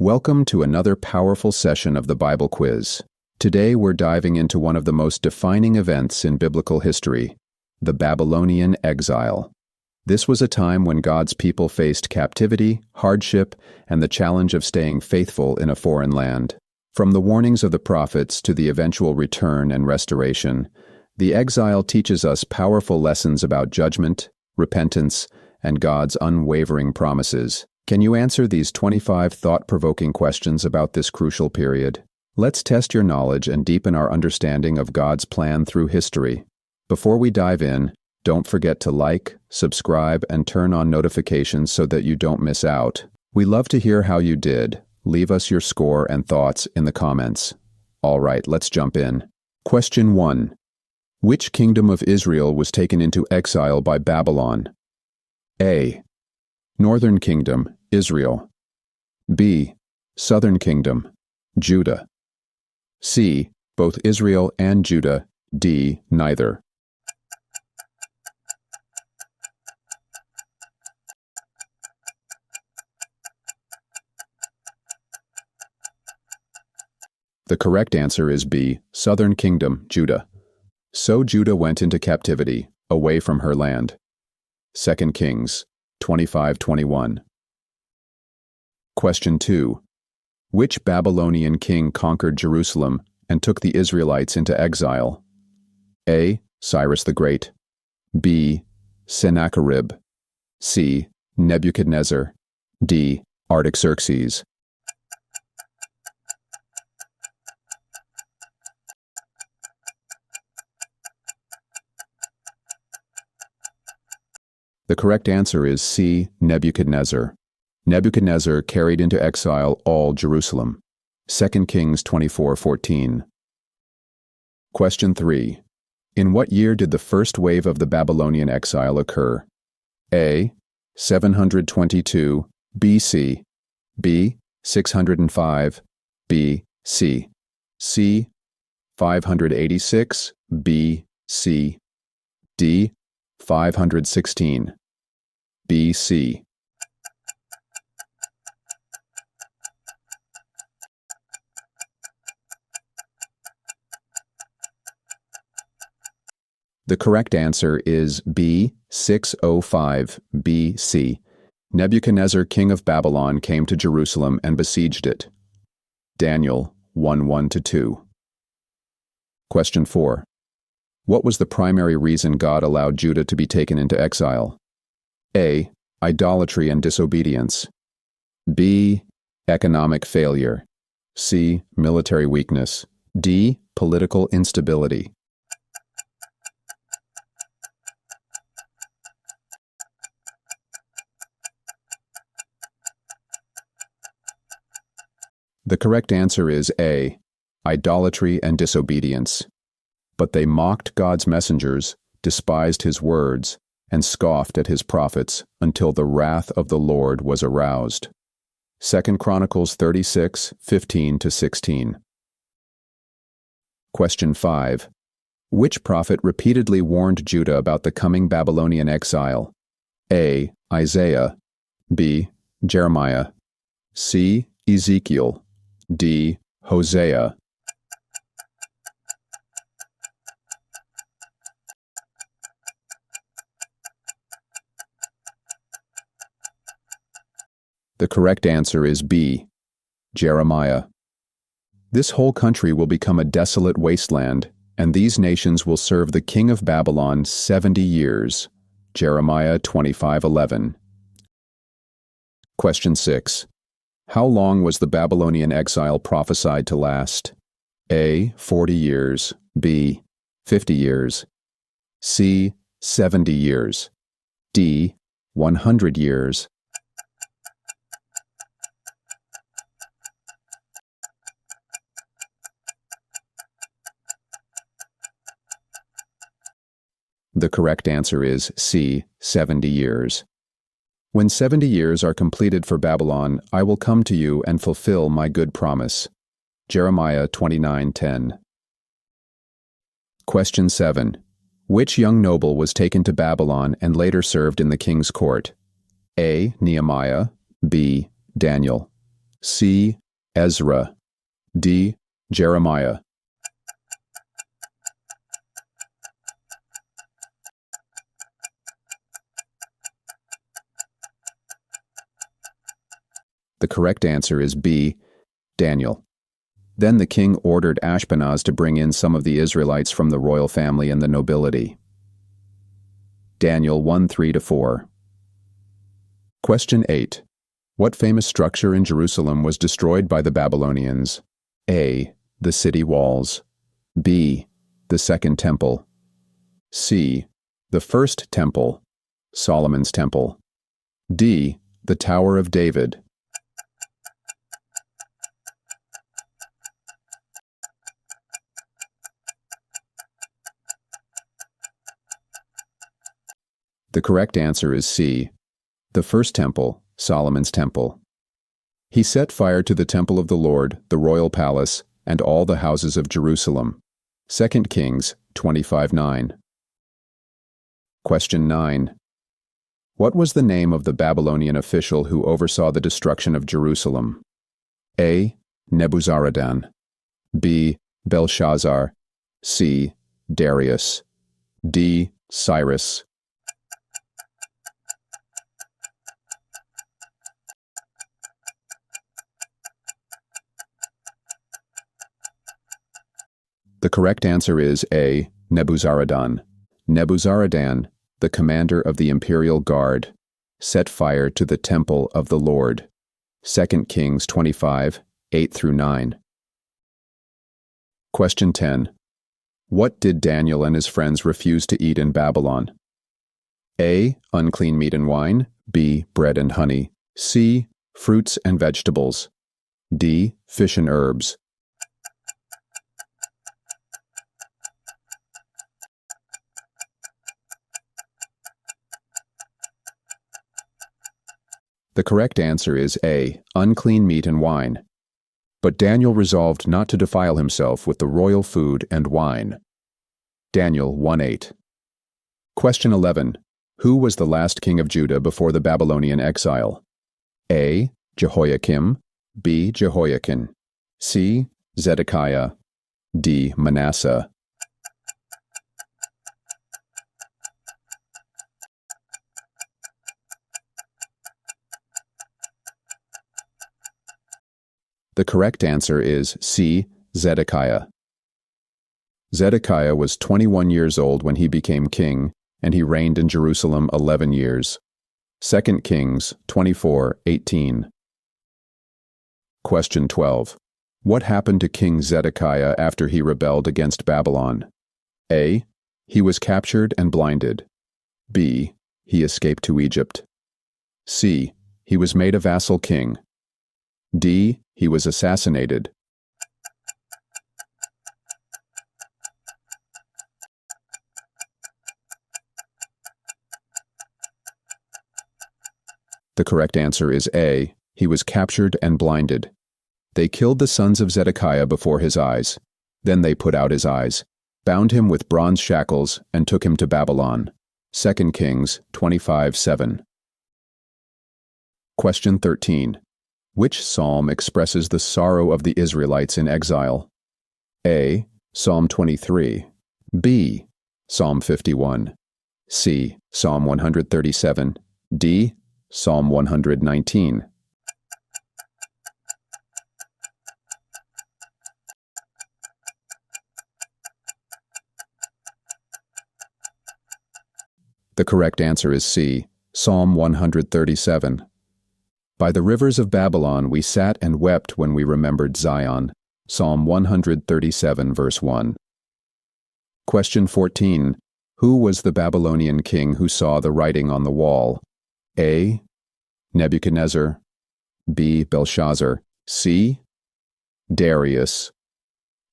Welcome to another powerful session of the Bible Quiz. Today we're diving into one of the most defining events in biblical history, the Babylonian Exile. This was a time when God's people faced captivity, hardship, and the challenge of staying faithful in a foreign land. From the warnings of the prophets to the eventual return and restoration, the exile teaches us powerful lessons about judgment, repentance, and God's unwavering promises. Can you answer these 25 thought-provoking questions about this crucial period? Let's test your knowledge and deepen our understanding of God's plan through history. Before we dive in, don't forget to like, subscribe, and turn on notifications so that you don't miss out. We love to hear how you did. Leave us your score and thoughts in the comments. All right, let's jump in. Question 1. Which kingdom of Israel was taken into exile by Babylon? A. Northern Kingdom, Israel. B. Southern Kingdom, Judah. C. Both Israel and Judah. D. Neither. The correct answer is B. Southern Kingdom, Judah. So Judah went into captivity, away from her land. 2 Kings 25:21. Question 2. Which Babylonian king conquered Jerusalem and took the Israelites into exile? A. Cyrus the Great. B. Sennacherib. C. Nebuchadnezzar. D. Artaxerxes. The correct answer is C. Nebuchadnezzar. Nebuchadnezzar carried into exile all Jerusalem. 2 Kings 24:14. Question 3. In what year did the first wave of the Babylonian exile occur? A. 722 BC. B. 605 BC. C. 586 BC. D. 516 BC. The correct answer is B. 605 BC. Nebuchadnezzar, king of Babylon, came to Jerusalem and besieged it. Daniel 1:1-2. Question 4. What was the primary reason God allowed Judah to be taken into exile? A. Idolatry and disobedience. B. Economic failure. C. Military weakness. D. Political instability. The correct answer is A. Idolatry and disobedience. But they mocked God's messengers, despised his words, and scoffed at his prophets until the wrath of the Lord was aroused. 2 Chronicles 36:15-16. Question 5. Which prophet repeatedly warned Judah about the coming Babylonian exile? A. Isaiah. B. Jeremiah. C. Ezekiel. D. Hosea. The correct answer is B. Jeremiah. This whole country will become a desolate wasteland, and these nations will serve the king of Babylon 70 years. Jeremiah 25:11. Question 6. How long was the Babylonian exile prophesied to last? A. 40 years. B. 50 years. C. 70 years. D. 100 years. The correct answer is C. 70 years. When 70 years are completed for Babylon, I will come to you and fulfill my good promise. Jeremiah 29:10. Question 7. Which young noble was taken to Babylon and later served in the king's court? A. Nehemiah. B. Daniel. C. Ezra, D. Jeremiah. The correct answer is B. Daniel. Then the king ordered Ashpenaz to bring in some of the Israelites from the royal family and the nobility. Daniel 1:3-4. Question 8. What famous structure in Jerusalem was destroyed by the Babylonians? A. The city walls. B. The second temple. C. The first temple, Solomon's temple. D. The Tower of David. The correct answer is C. The first temple, Solomon's temple. He set fire to the temple of the Lord, the royal palace, and all the houses of Jerusalem. 2 Kings 25:9. Question 9. What was the name of the Babylonian official who oversaw the destruction of Jerusalem? A. Nebuzaradan. B. Belshazzar. C. Darius. D. Cyrus. The correct answer is A. Nebuzaradan. Nebuzaradan, the commander of the imperial guard, set fire to the temple of the Lord. 2 Kings 25:8-9. Question 10. What did Daniel and his friends refuse to eat in Babylon? A. Unclean meat and wine. B. Bread and honey. C. Fruits and vegetables. D. Fish and herbs. The correct answer is A. Unclean meat and wine. But Daniel resolved not to defile himself with the royal food and wine. Daniel 1:8. Question 11. Who was the last king of Judah before the Babylonian exile? A. Jehoiakim. B. Jehoiakim. C. Zedekiah. D. Manasseh. The correct answer is C. Zedekiah. Zedekiah was 21 years old when he became king, and he reigned in Jerusalem 11 years. 2 Kings 24:18. Question 12. What happened to King Zedekiah after he rebelled against Babylon? A. He was captured and blinded. B. He escaped to Egypt. C. He was made a vassal king. D. He was assassinated. The correct answer is A. He was captured and blinded. They killed the sons of Zedekiah before his eyes. Then they put out his eyes, bound him with bronze shackles, and took him to Babylon. 2 Kings 25:7. Question 13. Which psalm expresses the sorrow of the Israelites in exile? A. Psalm 23. B. Psalm 51. C. Psalm 137. D. Psalm 119. The correct answer is C. Psalm 137. By the rivers of Babylon we sat and wept when we remembered Zion. Psalm 137, verse 1. Question 14. Who was the Babylonian king who saw the writing on the wall? A. Nebuchadnezzar. B. Belshazzar. C. Darius.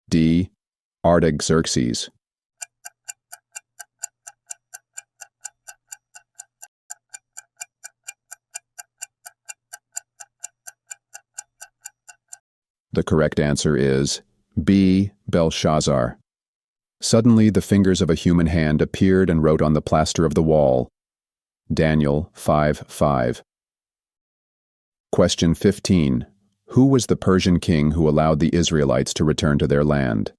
D. Artaxerxes. The correct answer is B. Belshazzar. Suddenly the fingers of a human hand appeared and wrote on the plaster of the wall. Daniel 5:5. Question 15. Who was the Persian king who allowed the Israelites to return to their land?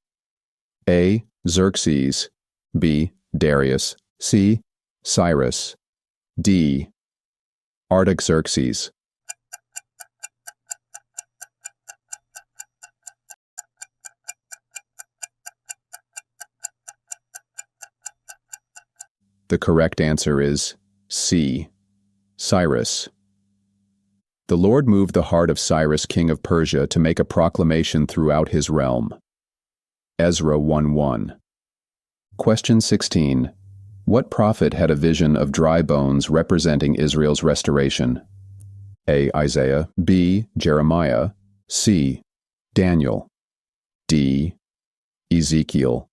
A. Xerxes, B. Darius, C. Cyrus, D. Artaxerxes. The correct answer is C. Cyrus. The Lord moved the heart of Cyrus, king of Persia, to make a proclamation throughout his realm. Ezra 1:1. Question 16. What prophet had a vision of dry bones representing Israel's restoration? A. Isaiah, B. Jeremiah, C. Daniel, D. Ezekiel.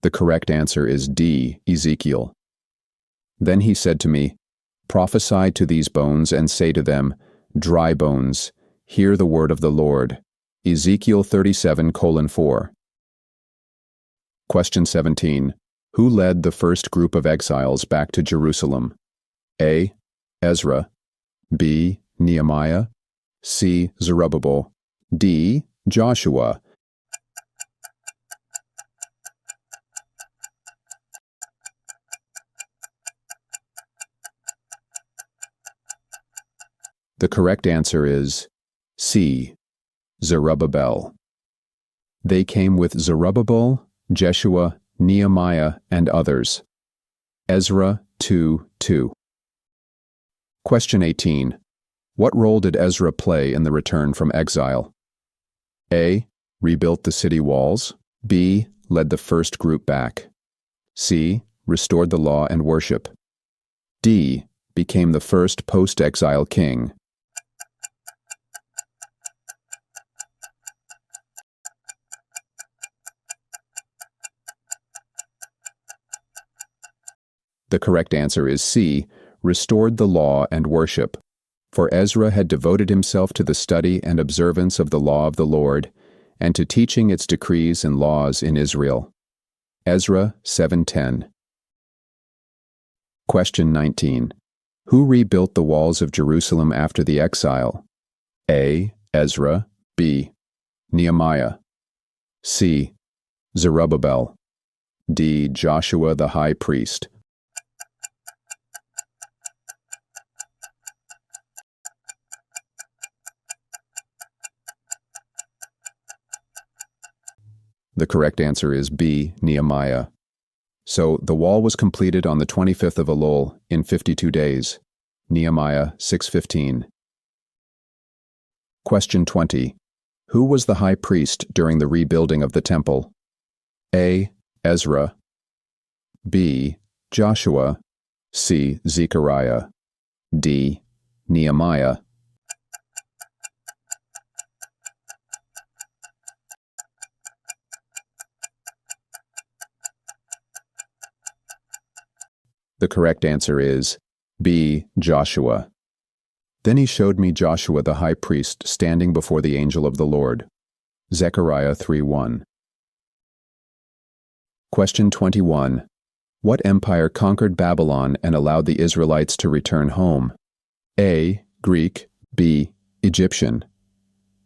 The correct answer is D. Ezekiel. Then he said to me, Prophesy to these bones and say to them, Dry bones, hear the word of the Lord. Ezekiel 37:4. Question 17. Who led the first group of exiles back to Jerusalem? A. Ezra, B. Nehemiah, C. Zerubbabel, D. Joshua. The correct answer is C. Zerubbabel. They came with Zerubbabel, Jeshua, Nehemiah, and others. Ezra 2:2. Question 18. What role did Ezra play in the return from exile? A. Rebuilt the city walls. B. Led the first group back. C. Restored the law and worship. D. Became the first post-exile king. The correct answer is C. Restored the law and worship. For Ezra had devoted himself to the study and observance of the law of the Lord, and to teaching its decrees and laws in Israel. Ezra 7:10. Question 19. Who rebuilt the walls of Jerusalem after the exile? A. Ezra, B. Nehemiah, C. Zerubbabel, D. Joshua the high priest. The correct answer is B. Nehemiah. So the wall was completed on the 25th of Elul in 52 days. Nehemiah 6:15. Question 20. Who was the high priest during the rebuilding of the temple? A. Ezra, B. Joshua, C. Zechariah, D. Nehemiah. The correct answer is B. Joshua. Then he showed me Joshua the high priest standing before the angel of the Lord. Zechariah 3:1. Question 21. What empire conquered Babylon and allowed the Israelites to return home? A. Greek, B. Egyptian,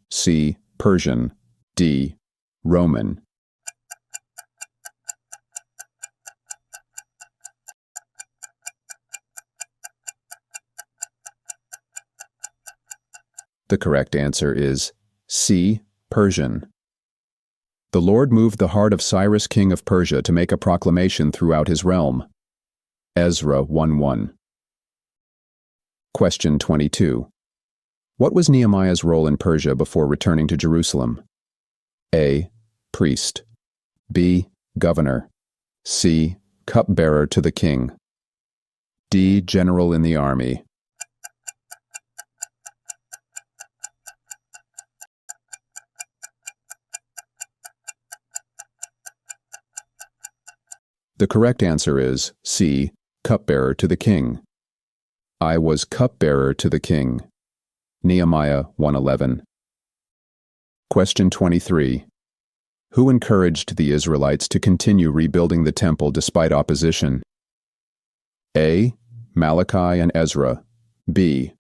C. Persian, D. Roman. The correct answer is C. Persian. The Lord moved the heart of Cyrus, king of Persia, to make a proclamation throughout his realm. Ezra 1:1. Question 22. What was Nehemiah's role in Persia before returning to Jerusalem? A. Priest, B. Governor, C. Cupbearer to the king, D. General in the army. The correct answer is C. Cupbearer to the king. I was cupbearer to the king. Nehemiah 1:11. Question 23. Who encouraged the Israelites to continue rebuilding the temple despite opposition? A. Malachi and Ezra. B.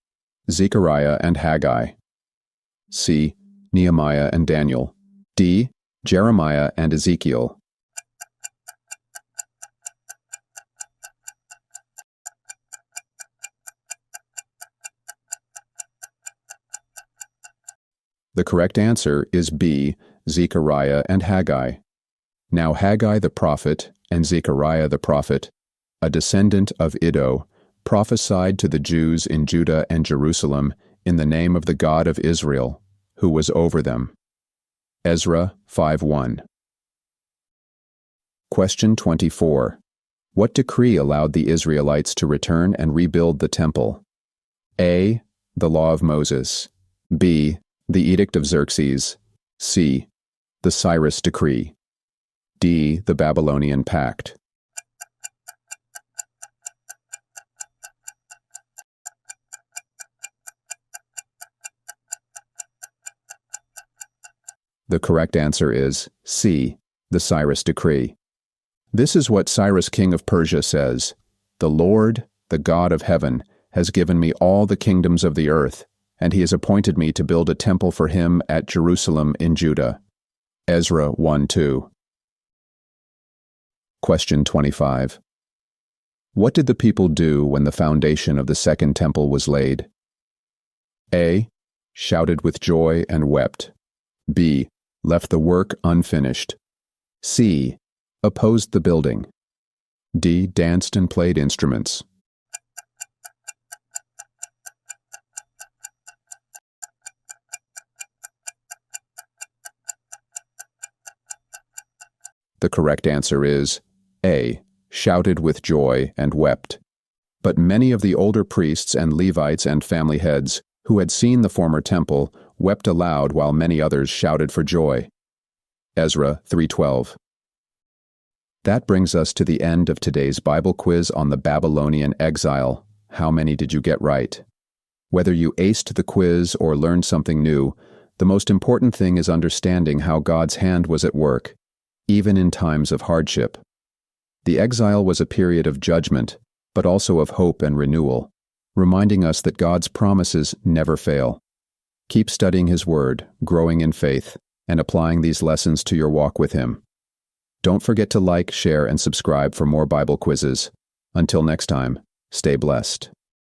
Zechariah and Haggai. C. Nehemiah and Daniel. D. Jeremiah and Ezekiel. The correct answer is B. Zechariah and Haggai. Now Haggai the prophet and Zechariah the prophet, a descendant of Iddo, prophesied to the Jews in Judah and Jerusalem in the name of the God of Israel, who was over them. Ezra 5:1. Question 24. What decree allowed the Israelites to return and rebuild the temple? A. The Law of Moses. B. The Edict of Xerxes. C. The Cyrus Decree. D. The Babylonian Pact. The correct answer is C. The Cyrus Decree. This is what Cyrus, king of Persia, says: "The Lord, the God of heaven, has given me all the kingdoms of the earth, and he has appointed me to build a temple for him at Jerusalem in Judah." Ezra 1:2. Question 25. What did the people do when the foundation of the second temple was laid? A. Shouted with joy and wept. B. Left the work unfinished. C. Opposed the building. D. Danced and played instruments. The correct answer is A. Shouted with joy and wept. But many of the older priests and Levites and family heads, who had seen the former temple, wept aloud while many others shouted for joy. Ezra 3:12. That brings us to the end of today's Bible quiz on the Babylonian exile. How many did you get right? Whether you aced the quiz or learned something new, the most important thing is understanding how God's hand was at work, even in times of hardship. The exile was a period of judgment, but also of hope and renewal, reminding us that God's promises never fail. Keep studying His Word, growing in faith, and applying these lessons to your walk with Him. Don't forget to like, share, and subscribe for more Bible quizzes. Until next time, stay blessed.